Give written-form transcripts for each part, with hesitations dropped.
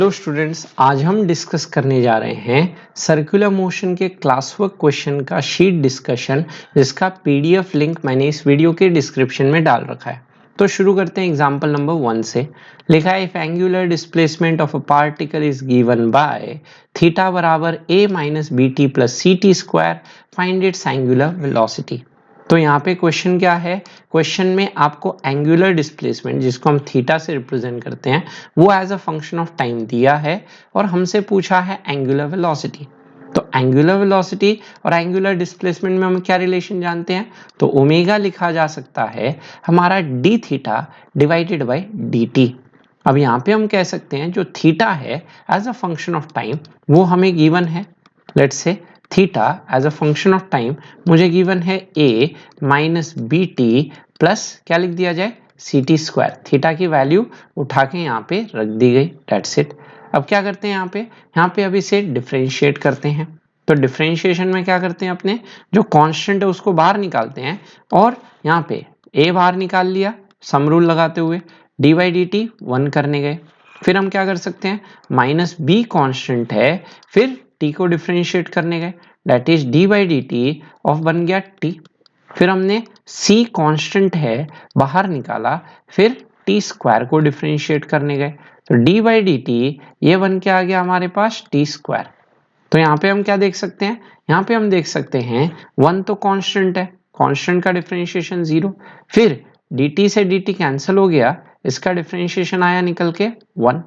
Hello students, आज हम discuss करने जा रहे हैं सर्कुलर मोशन के क्लास वर्क क्वेश्चन का शीट डिस्कशन, जिसका पीडीएफ लिंक मैंने इस वीडियो के डिस्क्रिप्शन में डाल रखा है। तो शुरू करते हैं एग्जांपल नंबर 1 से। लिखा है if angular displacement of a particle is given by theta बराबर a minus b t plus c t square, find its angular velocity. तो यहाँ पे क्वेश्चन क्या है? क्वेश्चन में आपको एंगुलर डिस्प्लेसमेंट, जिसको हम थीटा से रिप्रेजेंट करते हैं, वो as a function of time दिया है और हमसे पूछा है एंगुलर वेलोसिटी। तो एंगुलर वेलोसिटी और एंगुलर डिस्प्लेसमेंट में हम क्या रिलेशन जानते हैं? तो ओमेगा लिखा जा सकता है हमारा D theta divided by d T. अब यहाँ पे हम कह सकते हैं जो थीटा है as a function of time वो हमें गिवन है। Let's say theta as a function of time मुझे गिवन है a minus b t plus क्या लिख दिया जाए सी टी स्क्वायर। थीटा की वैल्यू उठा के यहाँ पे रख दी गई, डेट्स इट। अब क्या करते हैं यहाँ पे अब इसे डिफरेंशिएट करते हैं। तो डिफरेंशिएशन में क्या करते हैं, अपने जो कांस्टेंट है उसको बाहर निकालते हैं और यहाँ पे a बाहर निकाल लिया सम रूल लगाते हुए, डी बाई डी टी 1 करने गए। फिर हम क्या कर सकते हैं, माइनस बी कांस्टेंट है, फिर t को डिफरेंशिएट करने गए, that is D by d T of बन गया t। फिर हमने c कांस्टेंट है बाहर निकाला, फिर t स्क्वायर को डिफरेंशिएट करने गए, तो d बाई डी टी ये बन के आ गया हमारे पास t स्क्वायर। तो यहाँ पे हम क्या देख सकते हैं, यहाँ पे हम देख सकते हैं 1 तो कांस्टेंट है, कांस्टेंट का डिफरेंशिएशन 0, फिर dt से dt कैंसिल हो गया, इसका डिफरेंशिएशन आया निकल के 1।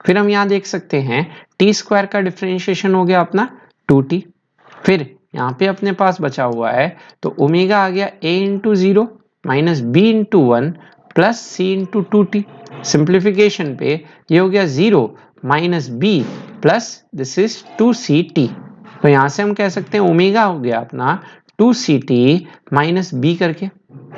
फिर हम यहाँ देख सकते हैं टी स्क्वायर का डिफरेंशिएशन हो गया अपना 2t। फिर यहाँ पे अपने पास बचा हुआ है तो ओमेगा आ गया a into 0 minus b into 1 plus c into 2t। Simplification पे ये हो गया 0 minus b plus this is 2ct। तो यहाँ से हम कह सकते हैं ओमेगा हो गया अपना 2ct माइनस बी करके।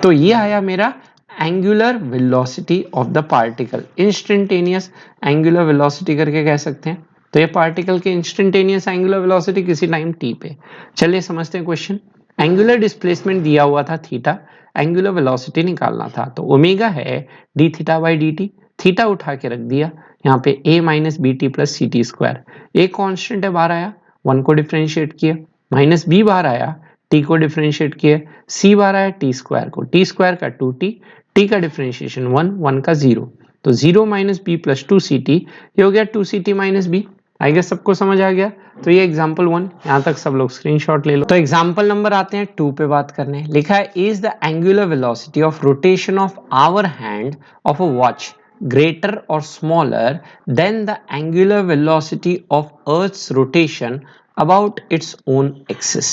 तो ये आया मेरा angular velocity of the particle, instantaneous angular velocity करके कह सकते हैं। तो ये पार्टिकल के इंस्टेंटेनियस एंगुलर वेलोसिटी किसी टाइम t पे। चलिए समझते हैं क्वेश्चन। एंगुलर डिस्प्लेसमेंट दिया हुआ था थीटा, एंगुलर वेलोसिटी निकालना था, तो ओमेगा है d theta by d t. Theta उठा के रख दिया यहाँ पे a minus b t plus c t square. A constant है बाहर आया, 1 को डिफ्रेंशिएट किया, माइनस बी बाहर आया, t को डिफ्रेंशिएट किया, c बार आया t स्क्वायर को, t स्क्वायर का 2t, t का डिफ्रेंशिएशन 1, 1 का 0, तो 0 माइनस बी प्लस 2ct, ये हो गया 2ct minus B. I guess सबको समझ आ गया। तो ये एग्जांपल 1, यहाँ तक सब लोग स्क्रीनशॉट ले लो। तो एग्जांपल नंबर आते हैं 2 पे बात करने। लिखा है is the angular velocity of rotation of hour hand of a watch greater or smaller than the angular velocity of Earth's rotation about its own axis।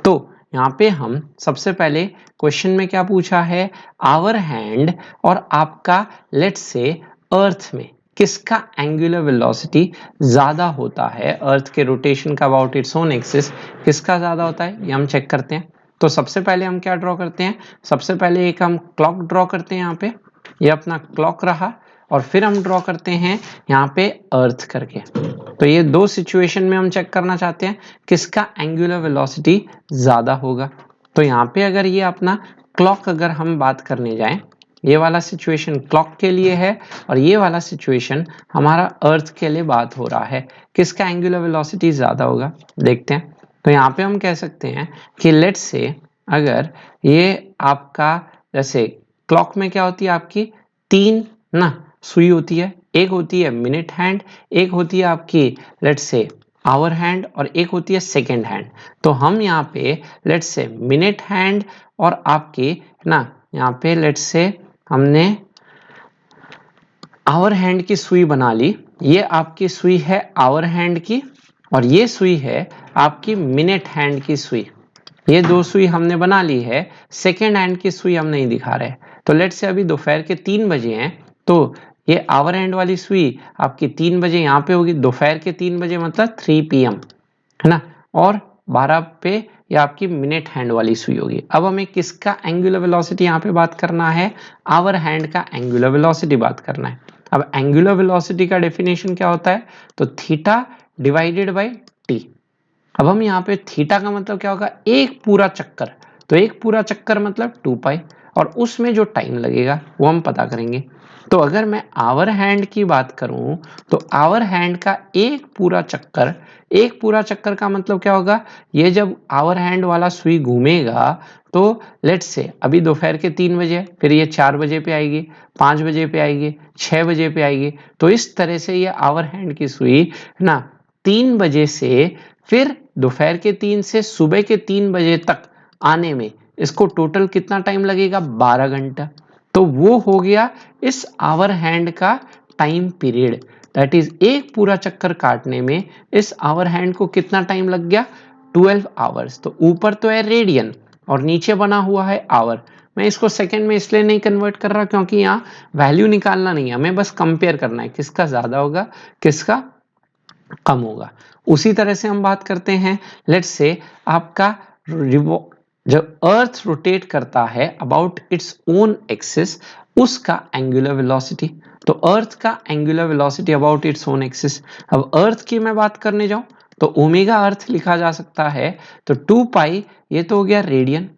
तो यहाँ पे हम सबसे पहले क्वेश्चन में क्या पूछा है, आवर हैंड और आपका लेट्स से अर्थ में किसका एंगुलर वेलोसिटी ज्यादा होता है, अर्थ के रोटेशन का अबाउट इट्स ओन एक्सिस किसका ज्यादा होता है, ये हम चेक करते हैं। तो सबसे पहले हम क्या ड्रॉ करते हैं, सबसे पहले एक हम क्लॉक ड्रॉ करते हैं। यहाँ पे ये अपना क्लॉक रहा और फिर हम ड्रॉ करते हैं यहाँ पे अर्थ करके। तो ये दो सिचुएशन में हम चेक करना चाहते हैं किसका एंगुलर वेलोसिटी ज्यादा होगा। तो यहाँ पे अगर ये अपना क्लॉक अगर हम बात करने जाएं, ये वाला सिचुएशन क्लॉक के लिए है और ये वाला सिचुएशन हमारा अर्थ के लिए बात हो रहा है, किसका एंगुलर वेलोसिटी ज्यादा होगा देखते हैं। तो यहाँ पे हम कह सकते हैं कि लेट्स से अगर ये आपका जैसे क्लॉक में क्या होती है आपकी 3 ना सुई होती है, एक होती है मिनट हैंड, एक होती है आपकी लेट्स से आवर हैंड और एक होती है सेकेंड हैंड। तो हम यहाँ पे लेट्स से मिनट हैंड और आपकी ना यहाँ पे लेट्स से हमने आवर हैंड की सुई बना ली। ये आपकी सुई है आवर हैंड की और ये सुई है आपकी मिनट हैंड की सुई। ये दो सुई हमने बना ली है, सेकेंड हैंड की सुई हम नहीं दिखा रहे। तो लेट्स से अभी दोपहर के 3 बजे हैं, तो ये आवर हैंड वाली सुई आपकी 3 बजे यहाँ पे होगी, दोपहर के 3 बजे मतलब 3 PM है ना, और 12 पे ये आपकी मिनट हैंड वाली सुई होगी। अब हमें किसका एंगुलर वेलोसिटी यहाँ पे बात करना है, आवर हैंड का एंगुलर वेलोसिटी बात करना है। अब एंगुलर वेलोसिटी का डेफिनेशन क्या होता है, तो थीटा डिवाइडेड बाई टी। अब हम यहाँ पे थीटा का मतलब क्या होगा, एक पूरा चक्कर, तो एक पूरा चक्कर मतलब 2 पाई और उसमें जो टाइम लगेगा वो हम पता करेंगे। तो अगर मैं आवर हैंड की बात करूं तो आवर हैंड का एक पूरा चक्कर का मतलब क्या होगा, ये जब आवर हैंड वाला सुई घूमेगा तो लेट्स से अभी दोपहर के 3 बजे, फिर ये 4 बजे पे आएगी, 5 बजे पे आएगी, 6 बजे पे आएगी। तो इस तरह से ये आवर हैंड की सुई है ना 3 बजे से फिर दोपहर के 3 से सुबह के 3 बजे तक आने में इसको टोटल कितना टाइम लगेगा, 12 घंटा। तो वो हो गया इस आवर हैंड का टाइम पीरियड, दैट इज एक पूरा चक्कर काटने में इस आवर हैंड को कितना टाइम लग गया, 12 आवर्स। तो ऊपर तो है रेडियन और नीचे बना हुआ है आवर। मैं इसको सेकंड में इसलिए नहीं कन्वर्ट कर रहा क्योंकि यहाँ वैल्यू निकालना नहीं है, हमें बस कंपेयर करना है किसका ज्यादा होगा किसका कम होगा। उसी तरह से हम बात करते हैं, लेट्स से आपका जब अर्थ रोटेट करता है अबाउट इट्स ओन एक्सिस, उसका एंगुलर वेलोसिटी। तो अर्थ का angular velocity about its own axis. अब अर्थ की मैं बात करने जाऊं तो ओमेगा अर्थ लिखा जा सकता है, तो 2 पाई ये तो हो गया रेडियन।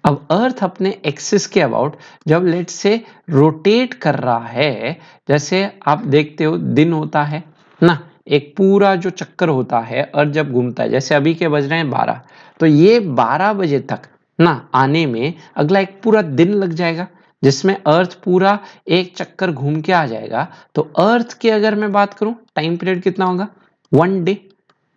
अब अर्थ अपने एक्सिस के अबाउट जब लेट से रोटेट कर रहा है, जैसे आप देखते हो दिन होता है ना, एक पूरा जो चक्कर होता है अर्थ जब घूमता है, जैसे अभी के बज रहे हैं 12, तो ये 12 बजे तक ना आने में अगला एक पूरा दिन लग जाएगा, जिसमें अर्थ पूरा एक चक्कर घूम के आ जाएगा। तो अर्थ की अगर मैं बात करूं टाइम पीरियड कितना होगा, 1 डे।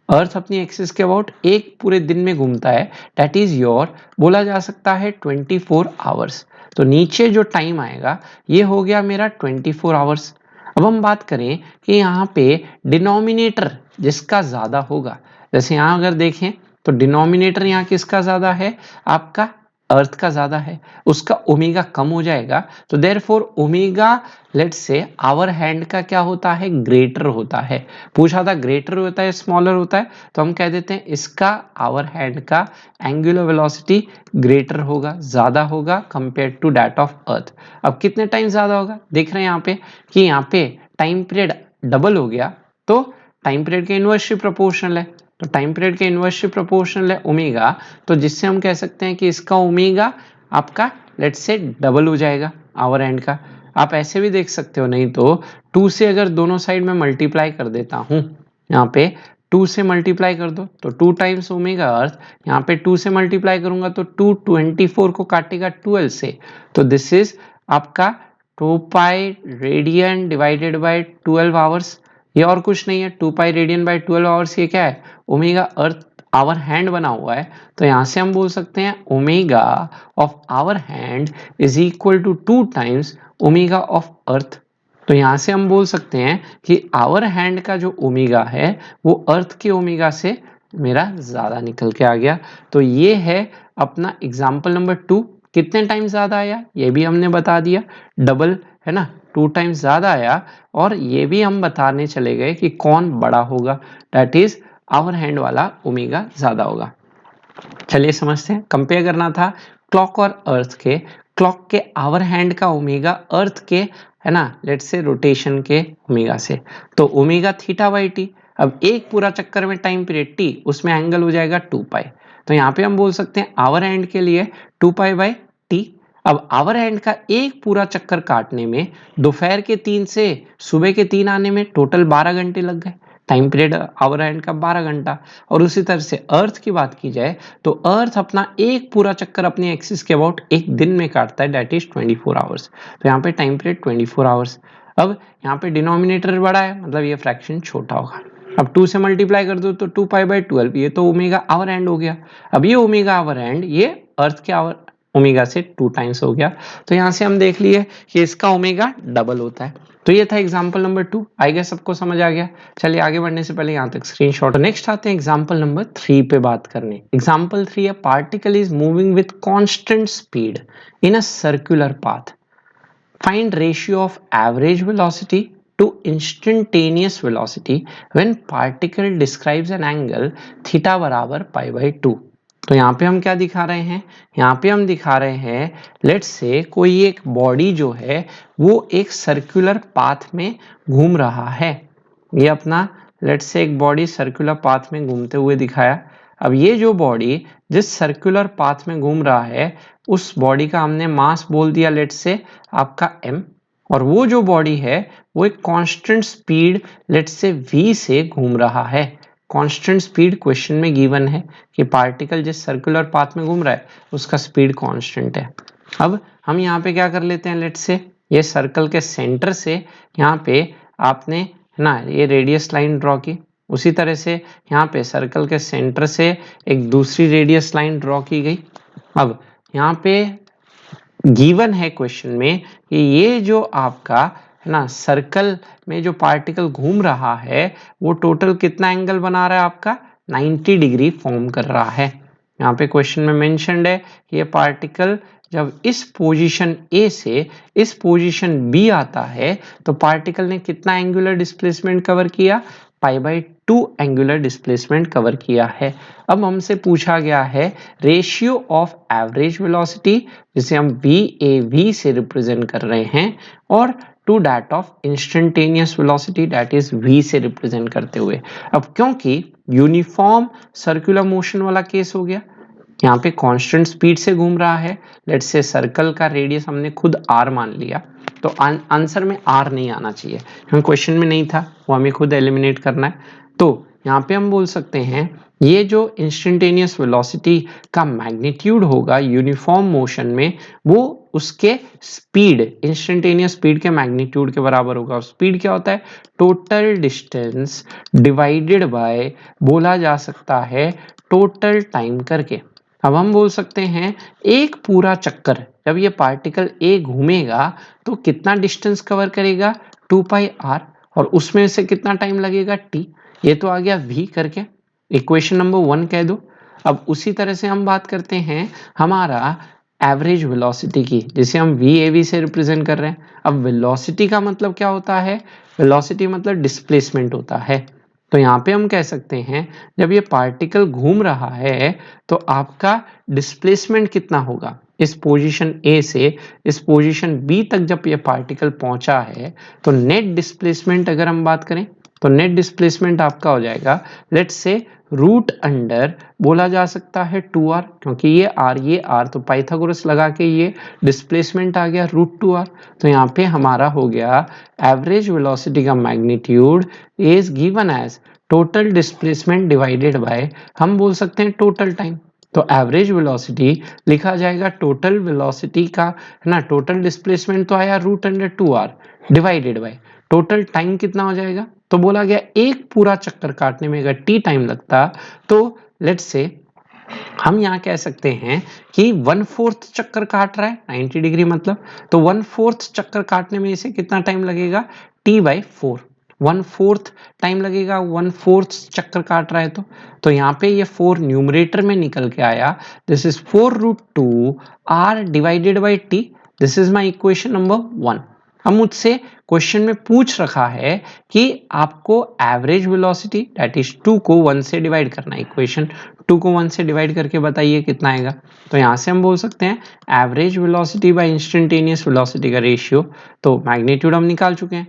अर्थ अपनी एक्सिस के अबाउट एक पूरे दिन में घूमता है, दैट इज योर बोला जा सकता है 24 आवर्स। तो नीचे जो टाइम आएगा ये हो गया मेरा 24 आवर्स। अब हम बात करें कि यहाँ पे डिनोमिनेटर जिसका ज्यादा होगा, जैसे यहाँ अगर देखें तो डिनोमिनेटर यहाँ किसका ज्यादा है, आपका अर्थ का ज्यादा है, उसका ओमेगा कम हो जाएगा। तो therefore omega let's say hour hand का क्या होता है, ग्रेटर होता है। पूछा था ग्रेटर होता है स्मॉलर होता है, तो हम कह देते हैं इसका आवर हैंड का एंगुलर वेलोसिटी ग्रेटर होगा, ज्यादा होगा compare to that of earth. अब कितने टाइम ज्यादा होगा, देख रहे हैं यहाँ पे कि यहाँ पे टाइम पीरियड डबल हो गया, तो टाइम पीरियड के इनवर्सली प्रोपोर्शनल है। तो टाइम पीरियड के इनवर्सली प्रोपोर्शनल है ओमेगा, तो जिससे हम कह सकते हैं कि इसका ओमेगा आपका लेट्स से डबल हो जाएगा आवर हैंड का। आप ऐसे भी देख सकते हो, नहीं तो 2 से अगर दोनों साइड में मल्टीप्लाई कर देता हूं, यहाँ पे 2 से मल्टीप्लाई कर दो तो 2 टाइम्स ओमेगा अर्थ, यहाँ पे 2 से मल्टीप्लाई करूंगा तो 2 24 को काटेगा 12 से, तो दिस इज आपका 2 pi radian divided bye 12 hours. ये और कुछ नहीं है, 2 पाई रेडियन बाय 12 आवर्स, ये क्या है ओमेगा अर्थ आवर हैंड बना हुआ है। तो यहां से हम बोल सकते हैं omega of hour hand is equal to 2 times omega of earth. तो यहां से हम बोल सकते हैं कि आवर हैंड का जो ओमेगा है वो अर्थ के ओमेगा से मेरा ज्यादा निकल के आ गया। तो ये है अपना एग्जाम्पल नंबर 2। कितने टाइम ज्यादा आया ये भी हमने बता दिया, डबल है ना, 2 टाइम्स ज्यादा आया। और ये भी हम बताने चले गए कि कौन बड़ा होगा, दैट इज आवर हैंड वाला ओमेगा ज्यादा होगा। चलिए समझते हैं, कंपेयर करना था क्लॉक और अर्थ के। क्लॉक के आवर हैंड का ओमेगा अर्थ के है ना लेट्स से रोटेशन के ओमेगा से, तो ओमेगा थीटा बाई टी। अब एक पूरा चक्कर में टाइम पीरियड टी, उसमें एंगल हो जाएगा 2 पाई। तो यहाँ पे हम बोल सकते हैं आवर हैंड के लिए 2 पाई बाई टी। अब आवर हैंड का एक पूरा चक्कर काटने में दोपहर के 3 से सुबह के 3 आने में टोटल 12 घंटे लग गए, टाइम पीरियड आवर हैंड का 12 घंटा। और उसी तरह से अर्थ की बात की जाए तो अर्थ अपना एक पूरा चक्कर अपनी एक्सिस के अबाउट एक दिन में काटता है, दैट इज 24 आवर्स। तो यहाँ पे टाइम पीरियड 24 आवर्स। अब यहाँ पे डिनोमिनेटर बड़ा है, मतलब ये फ्रैक्शन छोटा होगा। अब 2 से मल्टीप्लाई कर दो तो 2 पाई बाई 12, ये तो ओमेगा आवर हैंड हो गया। अब ये ओमेगा आवर हैंड ये अर्थ के आवर ओमेगा से 2 टाइम्स हो गया। तो यहाँ से हम देख लिए कि इसका ओमेगा डबल होता है। तो ये था एग्जाम्पल नंबर 2, आई गेस सबको समझ आ गया। चलिए आगे बढ़ने से पहले यहाँ तक स्क्रीनशॉट। नेक्स्ट आते हैं एग्जाम्पल नंबर 3 पे बात करने। एग्जाम्पल 3 है particle is moving with constant speed in a circular path, find ratio of average velocity to instantaneous velocity when particle describes an angle theta बराबर पाई बाई 2। तो यहाँ पे हम क्या दिखा रहे हैं, यहाँ पे हम दिखा रहे हैं लेट्स से कोई एक बॉडी जो है वो एक सर्कुलर पाथ में घूम रहा है। ये अपना लेट्स से एक बॉडी सर्कुलर पाथ में घूमते हुए दिखाया। अब ये जो बॉडी जिस सर्कुलर पाथ में घूम रहा है उस बॉडी का हमने मास बोल दिया लेट्स से आपका m, और वो जो बॉडी है वो एक constant speed let's say v से घूम रहा है। कांस्टेंट स्पीड क्वेश्चन में गिवन है कि पार्टिकल जिस सर्कुलर पाथ में घूम रहा है उसका स्पीड कांस्टेंट है। अब हम यहाँ पे क्या कर लेते हैं, लेट्स से ये सर्कल के सेंटर से यहाँ पे आपने है ना ये रेडियस लाइन ड्रॉ की, उसी तरह से यहाँ पे सर्कल के सेंटर से एक दूसरी रेडियस लाइन ड्रॉ की गई। अब यहाँ पे गिवन है क्वेश्चन में कि ये जो आपका है ना सर्कल में जो पार्टिकल घूम रहा है वो टोटल कितना एंगल बना रहा है, आपका 90 डिग्री फॉर्म कर रहा है। यहाँ पे क्वेश्चन में मेंशन्ड है कि ये पार्टिकल जब इस पोजीशन A से इस पोजीशन B आता है तो पार्टिकल ने कितना एंगुलर डिस्प्लेसमेंट कवर किया, π/2 एंगुलर डिस्प्लेसमेंट कवर किया है। अब हमसे पूछा गया है रेशियो ऑफ एवरेज वेलोसिटी, जिसे हम VAV से रिप्रेजेंट कर रहे हैं, और to that of instantaneous velocity that is V से रिप्रेजेंट करते हुए। अब क्योंकि यूनिफॉर्म सर्कुलर मोशन वाला केस हो गया, यहाँ पे कांस्टेंट स्पीड से घूम रहा है, लेट्स से सर्कल का रेडियस हमने खुद r मान लिया, तो आंसर में r नहीं आना चाहिए क्योंकि क्वेश्चन में नहीं था, वो हमें खुद एलिमिनेट करना है। तो यहाँ पे हम बोल सकते हैं ये जो इंस्टेंटेनियस वेलोसिटी का मैग्नीट्यूड होगा यूनिफॉर्म मोशन में वो उसके स्पीड इंस्टेंटेनियस स्पीड के मैग्नीट्यूड के बराबर होगा। और स्पीड क्या होता है, टोटल डिस्टेंस डिवाइडेड बाय बोला जा सकता है टोटल टाइम करके। अब हम बोल सकते हैं एक पूरा चक्कर जब ये पार्टिकल A घूमेगा तो कितना डिस्टेंस कवर करेगा, 2πr, और उसमें से कितना टाइम लगेगा t। ये तो आ गया v करके, इक्वेशन नंबर 1 कह दो। अब उसी तरह से हम बात करते हैं हमारा एवरेज वेलोसिटी की, जिसे हम VAV से रिप्रेजेंट कर रहे हैं। अब वेलोसिटी का मतलब क्या होता है, वेलोसिटी मतलब डिस्प्लेसमेंट होता है। तो यहाँ पे हम कह सकते हैं जब ये पार्टिकल घूम रहा है तो आपका डिस्प्लेसमेंट कितना होगा, इस पोजीशन A से इस पोजीशन B तक जब ये पार्टिकल पहुंचा है तो नेट डिस्प्लेसमेंट अगर हम बात करें तो नेट डिस्प्लेसमेंट आपका हो जाएगा लेट्स से रूट अंडर बोला जा सकता है 2r, क्योंकि ये r तो पाइथागोरस लगा के ये डिस्प्लेसमेंट आ गया √2r। तो यहाँ पे हमारा हो गया एवरेज वेलोसिटी का magnitude is given as total displacement divided by हम बोल सकते हैं टोटल टाइम। तो एवरेज वेलोसिटी लिखा जाएगा टोटल वेलोसिटी का है ना, टोटल डिस्प्लेसमेंट तो आया √2r divided by total time कितना हो जाएगा। तो बोला गया एक पूरा चक्कर काटने में अगर t टाइम लगता तो लेट्स से हम यहाँ कह सकते हैं कि 1/4 चक्कर काट रहा है 90 डिग्री मतलब, तो 1/4 चक्कर काटने में इसे कितना टाइम लगेगा, t/4, 1/4 टाइम लगेगा 1/4 चक्कर काट रहा है। तो यहाँ पे ये 4 न्यूमरेटर में निकल के आया, this is 4√2r divided by t, this is my equation number 1। हम मुझसे क्वेश्चन में पूछ रखा है कि आपको एवरेज वेलोसिटी दैट इज 2 को 1 से डिवाइड करना है, इक्वेशन 2 को 1 से डिवाइड करके बताइए कितना आएगा। तो यहाँ से हम बोल सकते हैं average velocity bye instantaneous velocity का रेशियो, तो मैग्नीट्यूड हम निकाल चुके हैं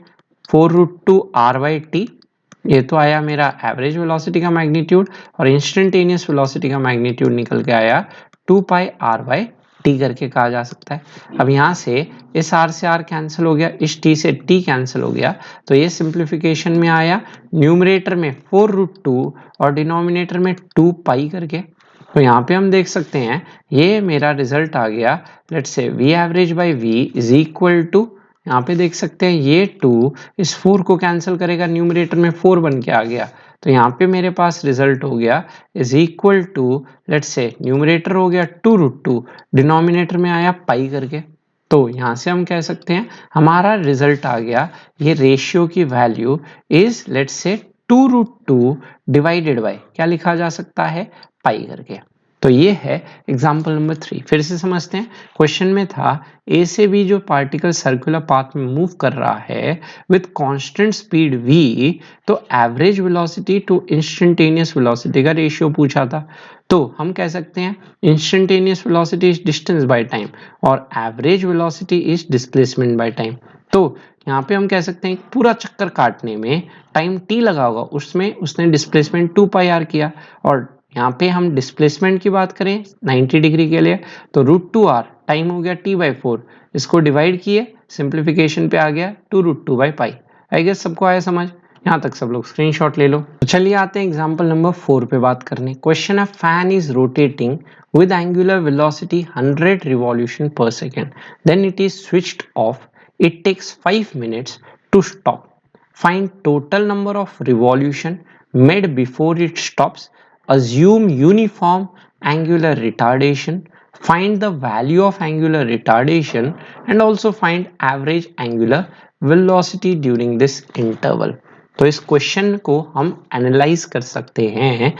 4√2r/t, ये तो आया मेरा एवरेज वेलोसिटी का मैग्नीट्यूड, और इंस्टेंटेनियस वेलोसिटी का मैग्नीट्यूड निकल के आया 2πr/t करके कहा जा सकता है। अब यहाँ से इस r से r कैंसिल हो गया, इस t से t कैंसिल हो गया, तो ये सिंप्लीफिकेशन में आया न्यूमरेटर में 4√2 और डिनोमिनेटर में 2π करके। तो यहाँ पे हम देख सकते हैं ये मेरा रिजल्ट आ गया, let's say v average by v is equal to, यहाँ पे देख सकते हैं ये 2 इस 4 को कैंसिल करेगा, न्यूमरेटर में 4 बन के आ गया, तो यहाँ पे मेरे पास रिजल्ट हो गया is equal to let's say numerator हो गया 2√2, डिनोमिनेटर में आया पाई करके। तो यहाँ से हम कह सकते हैं हमारा रिजल्ट आ गया, ये रेशियो की value is let's say 2√2 divided by क्या लिखा जा सकता है, पाई करके। तो ये है एग्जाम्पल नंबर 3। फिर से समझते हैं, क्वेश्चन में था ए से बी जो पार्टिकल सर्कुलर पाथ में मूव कर रहा है विथ कांस्टेंट स्पीड v, तो average velocity to instantaneous velocity का रेशियो पूछा था। तो हम कह सकते हैं instantaneous velocity is distance by time और average velocity is displacement by time. तो यहाँ पे हम कह सकते हैं पूरा चक्कर काटने में टाइम t लगा होगा, उसमें उसने डिस्प्लेसमेंट 2πr किया, और यहाँ पे हम डिस्प्लेसमेंट की बात करें 90 डिग्री के लिए तो √2r टाइम हो गया t/4, इसको डिवाइड किए सिंप्लीफिकेशन पे आ गया 2√2/π। आई गेस सबको आया समझ, यहाँ तक सब लोग स्क्रीनशॉट ले लो। तो चलिए आते हैं एग्जांपल नंबर 4 पे बात करने। क्वेश्चन है fan is rotating with angular velocity 100 revolution per second, then it is switched off. It takes 5 minutes to stop. Find total number of revolution made before it stops. Assume uniform angular retardation. Find the value of angular retardation and also find average angular velocity during this interval. तो इस question को हम analyse कर सकते हैं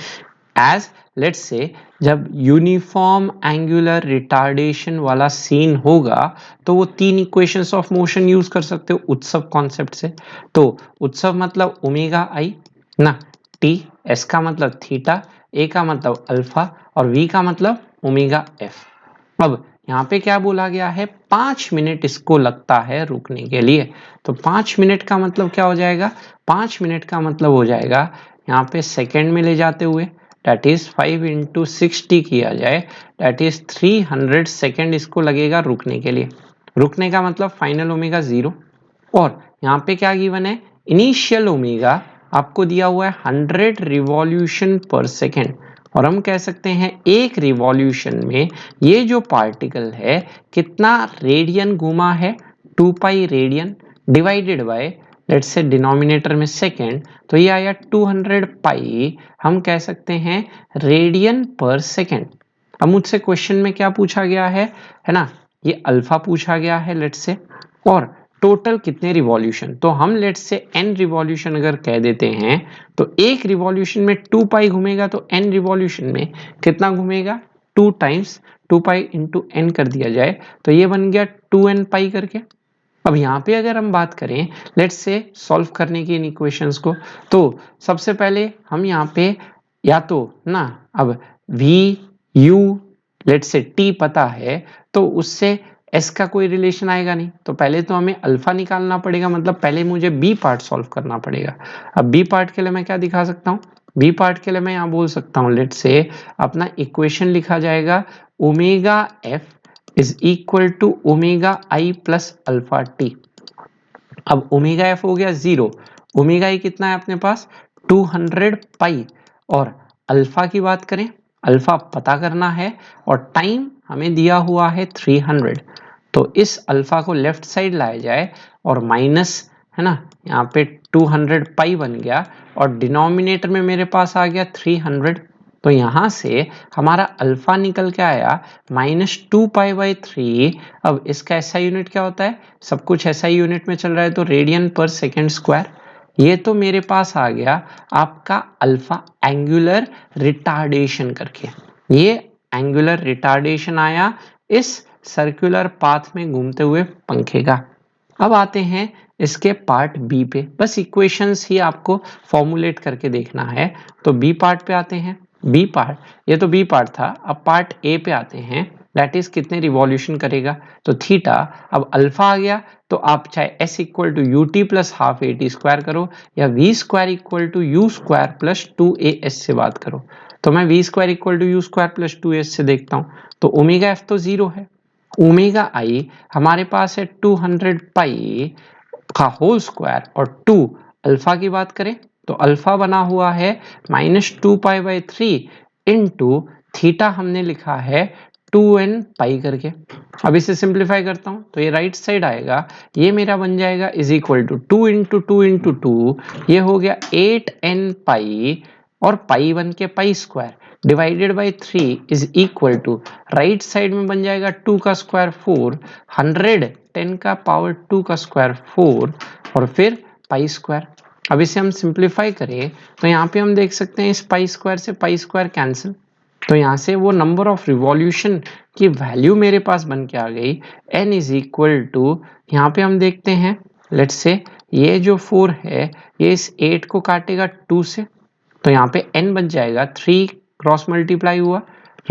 as let's say जब uniform angular retardation वाला scene होगा तो वो 3 इक्वेशंस ऑफ मोशन यूज कर सकते हो उत्सव कॉन्सेप्ट से। तो उत्सव मतलब ओमेगा आई ना, टी, एस का मतलब थीटा, ए का मतलब अल्फा और वी का मतलब ओमेगा एफ। अब यहाँ पे क्या बोला गया है, 5 मिनट इसको लगता है रुकने के लिए। तो 5 मिनट का मतलब क्या हो जाएगा, 5 मिनट का मतलब हो जाएगा यहाँ पे सेकेंड में ले जाते हुए that is 5 into 60 किया जाए that is 300 सेकेंड इसको लगेगा रुकने के लिए। रुकने का मतलब फाइनल ओमेगा 0 और यहाँ पे क्या गिवन है, इनिशियल ओमेगा आपको दिया हुआ है 100 रिवॉल्यूशन पर सेकेंड और हम कह सकते हैं एक रिवॉल्यूशन में ये जो पार्टिकल है कितना रेडियन घूमा है, 2π radian divided by let's say denominator में सेकेंड, तो ये आया 200 पाई, हम कह सकते हैं रेडियन पर सेकेंड। अब मुझसे क्वेश्चन में क्या पूछा गया है ना, ये अल्फा पूछा गया है लेट्स से और टोटल कितने रिवॉल्यूशन, तो हम लेट्स से n रिवॉल्यूशन अगर कह देते हैं तो एक रिवॉल्यूशन में 2π घूमेगा तो n रिवॉल्यूशन में कितना घूमेगा, 2 टाइम्स 2π इंटू n कर दिया जाए तो ये बन गया 2n पाई करके। अब यहाँ पे अगर हम बात करें लेट्स से सॉल्व करने की इन इक्वेशंस को, तो सबसे पहले हम यहाँ पे या तो ना अब v u let's say t पता है तो उससे s का कोई रिलेशन आएगा नहीं, तो पहले तो हमें अल्फा निकालना पड़ेगा, मतलब पहले मुझे b पार्ट सॉल्व करना पड़ेगा। अब b पार्ट के लिए मैं क्या दिखा सकता हूँ, b पार्ट के लिए मैं यहाँ बोल सकता हूँ लेट्स से अपना इक्वेशन लिखा जाएगा omega f is equal to omega i plus alpha t. अब ओमेगा एफ हो गया 0, ओमेगा आई कितना है अपने पास 200 पाई और अल्फा की बात करें अल्फा पता करना है और टाइम हमें दिया हुआ है 300। तो इस अल्फा को लेफ्ट साइड लाया जाए और माइनस है ना, यहाँ पे 200 पाई बन गया और डिनोमिनेटर में मेरे पास आ गया 300। तो यहाँ से हमारा अल्फा निकल के आया -2π/3। अब इसका एसआई यूनिट क्या होता है, सब कुछ एसआई यूनिट में चल रहा है तो रेडियन पर सेकेंड स्क्वायर। ये तो मेरे पास आ गया आपका अल्फा एंगुलर रिटार्डेशन करके, ये एंगुलर रिटार्डेशन आया इस सर्कुलर पाथ में घूमते हुए पंखे का। अब आते हैं इसके पार्ट बी पे, बस इक्वेशंस ही आपको फॉर्मुलेट करके देखना है। तो बी पार्ट पे आते हैं, बी पार्ट, ये तो बी पार्ट था। अब पार्ट ए पे आते हैं, दैट इज कितने रिवॉल्यूशन करेगा, तो थीटा। अब अल्फा आ गया तो आप चाहे s equal to u t plus half a t square करो या v square equal to u square plus 2as से बात करो। तो मैं v square equal to u square plus 2s से देखता हूँ, तो ओमेगा एफ तो 0 है, ओमेगा आई हमारे पास है 200 पाई का होल स्क्वायर और 2 अल्फा की बात करें तो अल्फा बना हुआ है -2π/3 इंटू थीटा हमने लिखा है 2n पाई करके। अब इसे सिंप्लीफाई करता हूं तो ये राइट साइड आएगा, ये मेरा बन जाएगा is equal to 2 into 2 into 2, ये हो गया 8n पाई और पाई बन के pi square divided by 3 is equal to right side में बन जाएगा 2 का स्क्वायर 4, 100 10 का पावर 2 का स्क्वायर 4 और फिर पाई स्क्वायर। अब इसे हम सिंप्लीफाई करें तो यहाँ पे हम देख सकते हैं इस पाई स्क्वायर से पाई स्क्वायर कैंसिल, तो यहाँ से वो नंबर ऑफ रिवॉल्यूशन की वैल्यू मेरे पास बन के आ गई n इज इक्वल टू, यहाँ पे हम देखते हैं लेट्स से ये जो 4 है ये इस 8 को काटेगा 2 से, तो यहाँ पे n बच जाएगा 3 क्रॉस मल्टीप्लाई हुआ,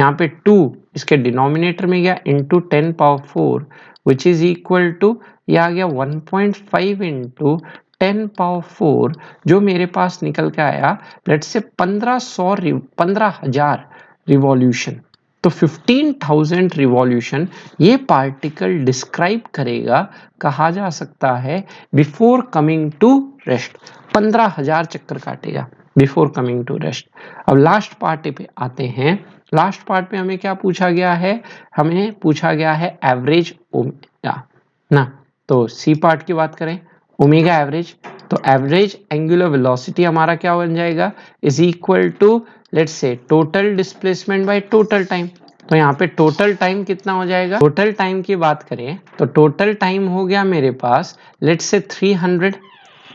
यहाँ पे 2 इसके डिनोमिनेटर में गया into 10 power 4 which is equal to ये आ गया 1.5 इंटू 10 पावर 4 जो मेरे पास निकल के आया लेट्स से 1500 15,000 रिवॉल्यूशन। तो 15,000 रिवॉल्यूशन ये पार्टिकल डिस्क्राइब करेगा, कहा जा सकता है बिफोर कमिंग टू रेस्ट। 15,000 चक्कर काटेगा बिफोर कमिंग टू रेस्ट। अब लास्ट पार्ट पे आते हैं। लास्ट पार्ट पे हमें क्या पूछा गया है? हमें पूछा गया है एवरेज ओमेगा ना। तो सी पार्ट की बात करें, ओमेगा एवरेज, तो एवरेज एंगुलर वेलोसिटी हमारा क्या बन जाएगा? Is equal to let's say total displacement by total time. तो यहाँ पे टोटल टाइम कितना हो जाएगा? टोटल टाइम की बात करें तो टोटल टाइम हो गया मेरे पास लेट्स से 300,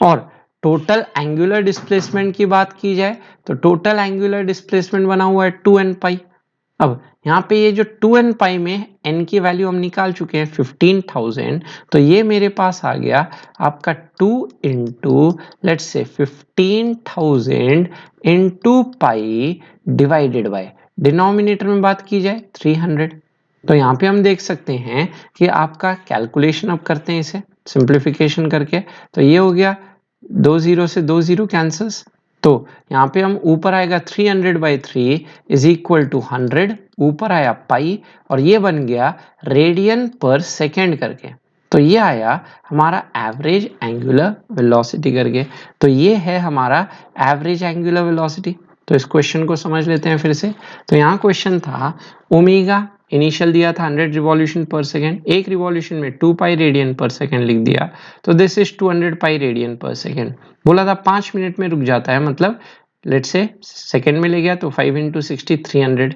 और टोटल एंगुलर डिस्प्लेसमेंट की बात की जाए तो टोटल एंगुलर डिस्प्लेसमेंट बना हुआ है 2n पाई। अब यहाँ पे ये जो 2n पाई में n की वैल्यू हम निकाल चुके हैं 15,000, तो ये मेरे पास आ गया आपका 2 into let's say 15,000 into pi divided by denominator में बात की जाए 300। तो यहाँ पे हम देख सकते हैं कि आपका कैलकुलेशन अब करते हैं इसे सिंप्लीफिकेशन करके, तो ये हो गया 2 0 से 2 0 कैंसल्स। तो यहाँ पे हम ऊपर आएगा 300/3 इज इक्वल टू 100, ऊपर आया पाई और ये बन गया रेडियन पर सेकेंड करके। तो ये आया हमारा एवरेज एंगुलर वेलोसिटी करके। तो ये है हमारा एवरेज एंगुलर वेलोसिटी। तो इस क्वेश्चन को समझ लेते हैं फिर से। तो यहाँ क्वेश्चन था ओमेगा इनिशियल दिया था 100 रिवॉल्यूशन पर सेकेंड, एक रिवॉल्यूशन में 2 पाई रेडियन पर सेकेंड लिख दिया, तो दिस इज 200 पाई रेडियन पर सेकेंड। बोला था 5 मिनट में रुक जाता है, मतलब लेट्स से सेकेंड में ले गया तो 5 इंटू 60 300।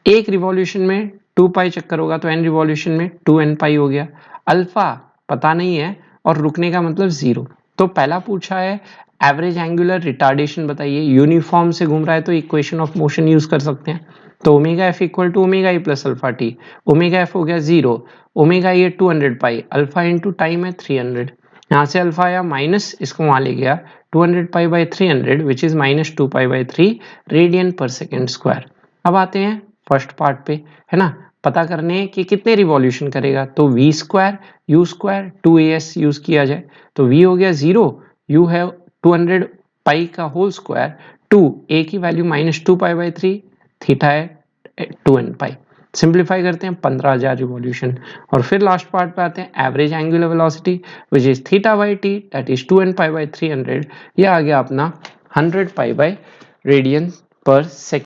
एक रिवॉल्यूशन में 2 पाई चक्कर होगा तो n रिवॉल्यूशन में 2n पाई हो गया। अल्फा पता नहीं है और रुकने का मतलब 0। तो पहला पूछा है एवरेज एंगुलर रिटार्डेशन बताइए, यूनिफॉर्म से घूम रहा है तो इक्वेशन ऑफ मोशन यूज कर सकते हैं। तो omega f equal to omega e plus alpha t. Omega f हो गया 0, ओमेगा ये 200 पाई, अल्फा इंटू टाइम है 300, यहाँ से अल्फा आया माइनस, इसको वहां ले गया 200 pi by 300 which is minus 2 pi by 3 radian पर सेकेंड स्क्वायर। अब आते हैं फर्स्ट पार्ट पे, है ना, पता करने कि कितने रिवॉल्यूशन करेगा। तो v square u square 2as use किया जाए, तो v हो गया 0, u है 200 पाई का होल स्क्वायर, 2 a की value minus 2 pi by 3, theta है 2n पाई। सिंप्लीफाई करते हैं 15,000 रिवॉल्यूशन। और फिर लास्ट पार्ट पे आते हैं average angular velocity which is theta by T that is 2n pi by 300। ये आ गया अपना 100 पाई बाई रेडियन पर सेकेंड।